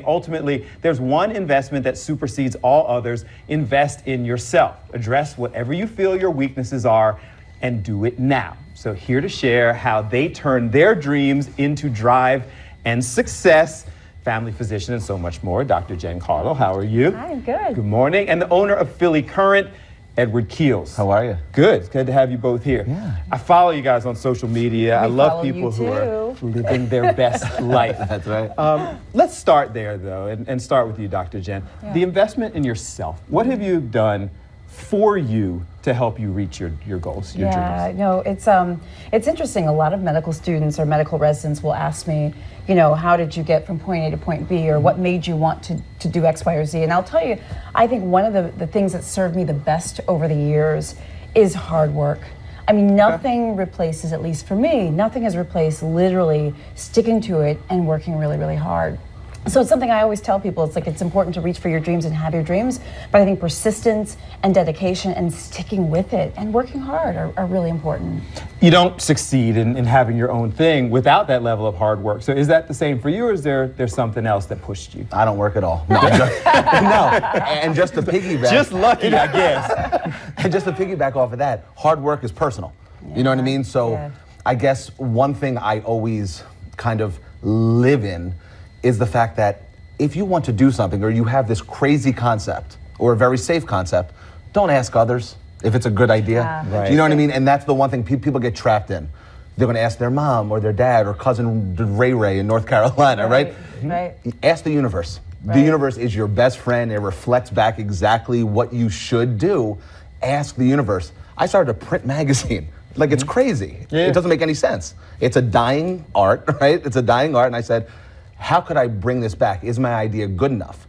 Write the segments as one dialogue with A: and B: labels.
A: ultimately, there's one investment that supersedes all others. Invest in yourself. Address whatever you feel your weaknesses are and do it now. So here to share how they turn their dreams into drive and success, family physician and so much more, Dr. Jen Caudle. How are you?
B: I'm good.
A: Good morning. And the owner of Philly Current, Edward Keels.
C: How are you?
A: Good. It's good to have you both here.
C: Yeah.
A: I follow you guys on social media. I love people who are living their best life.
C: That's right.
A: Let's start there, though, and start with you, Dr. Jen.
B: Yeah.
A: The investment in yourself. What have you done for you to help you reach your goals, your dreams?
B: No, it's interesting. A lot of medical students or medical residents will ask me, how did you get from point A to point B, or what made you want to do X, Y, or Z? And I'll tell you, I think one of the things that served me the best over the years is hard work. I mean, nothing replaces, at least for me, nothing has replaced literally sticking to it and working really, really hard. So it's something I always tell people. It's like it's important to reach for your dreams and have your dreams, but I think persistence and dedication and sticking with it and working hard are really important.
A: You don't succeed in having your own thing without that level of hard work. So is that the same for you, or is there's something else that pushed you?
C: I don't work at all. No, and just to piggyback.
A: Just lucky, I guess.
C: And just to piggyback off of that, hard work is personal.
B: Yeah.
C: You know what I mean? So I guess one thing I always kind of live in is the fact that if you want to do something or you have this crazy concept or a very safe concept, don't ask others if it's a good idea.
B: Yeah.
A: Right.
C: You know what I mean? And that's the one thing people get trapped in. They're going to ask their mom or their dad or cousin Ray in North Carolina, right?
B: Right.
C: Ask the universe.
B: Right.
C: The universe is your best friend. It reflects back exactly what you should do. Ask the universe. I started a print magazine. Like, it's crazy.
A: Yeah.
C: It doesn't make any sense. It's a dying art, right? It's a dying art. And I said, how could I bring this back? Is my idea good enough?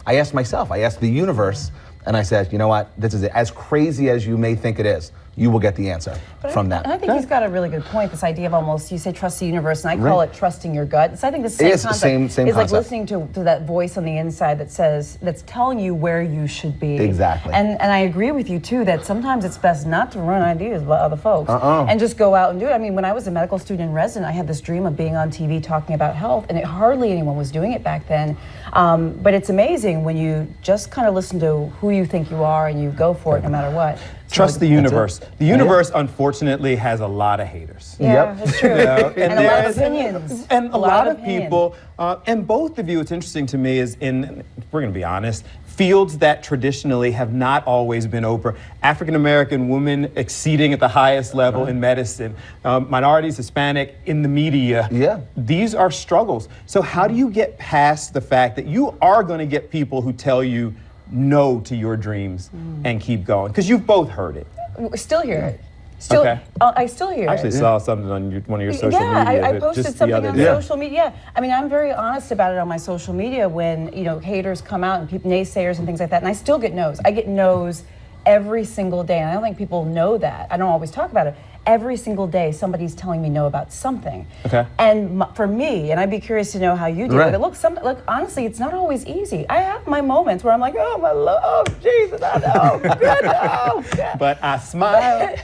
C: I asked myself, I asked the universe, and I said, you know what, this is it. As crazy as you may think it is, you will get the answer from that.
B: And I think he's got a really good point, this idea of almost, you say trust the universe, and I call it trusting your gut. So I think the same concept
C: same
B: is
C: concept.
B: like listening to that voice on the inside that's telling you where you should be.
C: Exactly.
B: And I agree with you too, that sometimes it's best not to run ideas by other folks and just go out and do it. I mean, when I was a medical student and resident, I had this dream of being on TV talking about health, and hardly anyone was doing it back then. But it's amazing when you just kind of listen to who you think you are and you go for it no matter what.
A: Trust the universe. The universe, unfortunately, has a lot to haters.
B: Yeah, that's true. And a lot of opinions.
A: And a lot of people, and both of you, what's interesting to me is we're going to be honest, fields that traditionally have not always been open. African-American women exceeding at the highest level in medicine, minorities, Hispanic, in the media.
C: Yeah.
A: These are struggles. So how do you get past the fact that you are going to get people who tell you no to your dreams and keep going? Because you've both heard it.
B: Still hear it. Still,
A: Okay.
B: I still hear
A: I actually
B: it.
A: saw something on one of your social media.
B: I posted
A: just
B: something
A: the other
B: on
A: day.
B: social media. Yeah, I mean, I'm very honest about it on my social media when, haters come out and people, naysayers and things like that, and I still get no's. I get no's every single day, and I don't think people know that. I don't always talk about it. Every single day, somebody's telling me no about something. Okay. And for me, and I'd be curious to know how you deal with it. Look, honestly, it's not always easy. I have my moments where I'm like, oh, my Lord, Jesus, I know, good, no.
A: But I smile.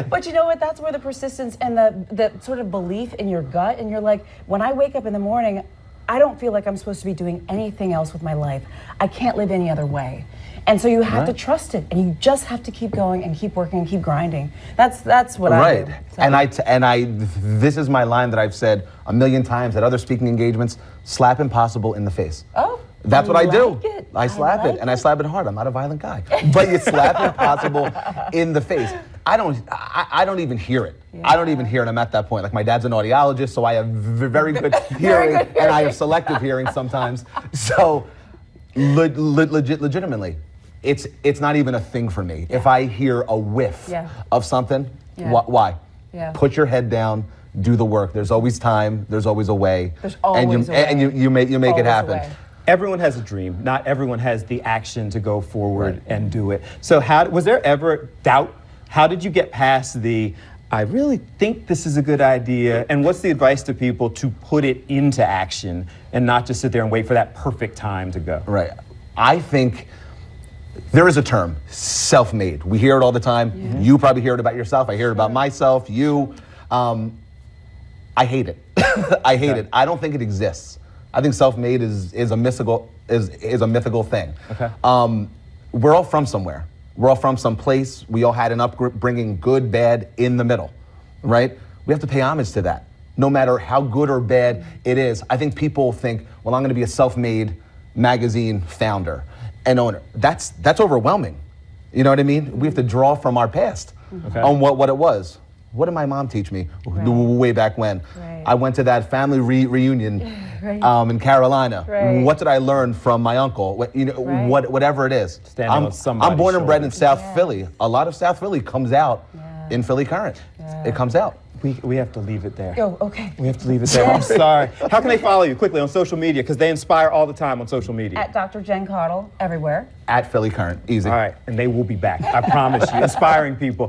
B: But you know what? That's where the persistence and the sort of belief in your gut, and you're like, when I wake up in the morning, I don't feel like I'm supposed to be doing anything else with my life. I can't live any other way. And so you have to trust it, and you just have to keep going and keep working and keep grinding. That's what I do. So.
C: And this is my line that I've said a million times at other speaking engagements: slap impossible in the face.
B: Oh,
C: that's what I do.
B: It.
C: I slap it, and I slap it hard. I'm not a violent guy, but you slap impossible in the face. I don't even hear it. Yeah. I don't even hear it. I'm at that point. Like, my dad's an audiologist, so I have very good hearing, and I have selective hearing sometimes. So legitimately, it's not even a thing for me. If I hear a whiff of something, why? Yeah. Put your head down, do the work. There's always time. There's always a way.
B: There's always a way.
C: And you make it happen.
A: Everyone has a dream. Not everyone has the action to go forward and do it. So was there ever doubt? How did you get past I really think this is a good idea, and what's the advice to people to put it into action and not just sit there and wait for that perfect time to go?
C: Right. I think there is a term, self-made. We hear it all the time. Yeah. You probably hear it about yourself. I hear it about myself, you. I hate it. I hate it. I don't think it exists. I think self-made is a mythical thing.
A: Okay.
C: We're all from somewhere. We're all from some place. We all had an upbringing, good, bad, in the middle, right? We have to pay homage to that, no matter how good or bad it is. I think people think, well, I'm going to be a self-made magazine founder and owner. That's overwhelming. You know what I mean? We have to draw from our past on what it was. What did my mom teach me way back when?
B: Right.
C: I went to that family reunion in Carolina.
B: Right.
C: What did I learn from my uncle? Whatever it is.
A: Standing on somebody's
C: I'm born and bred in
A: shoulders.
C: South Philly. A lot of South Philly comes out in Philly Current. It comes out.
A: We have to leave it there.
B: Oh, okay.
A: We have to leave it there. I'm sorry. How can they follow you quickly on social media? Because they inspire all the time on social media.
B: At Dr. Jen Caudle, everywhere.
C: At Philly Current. Easy.
A: All right, and they will be back. I promise you. Inspiring people.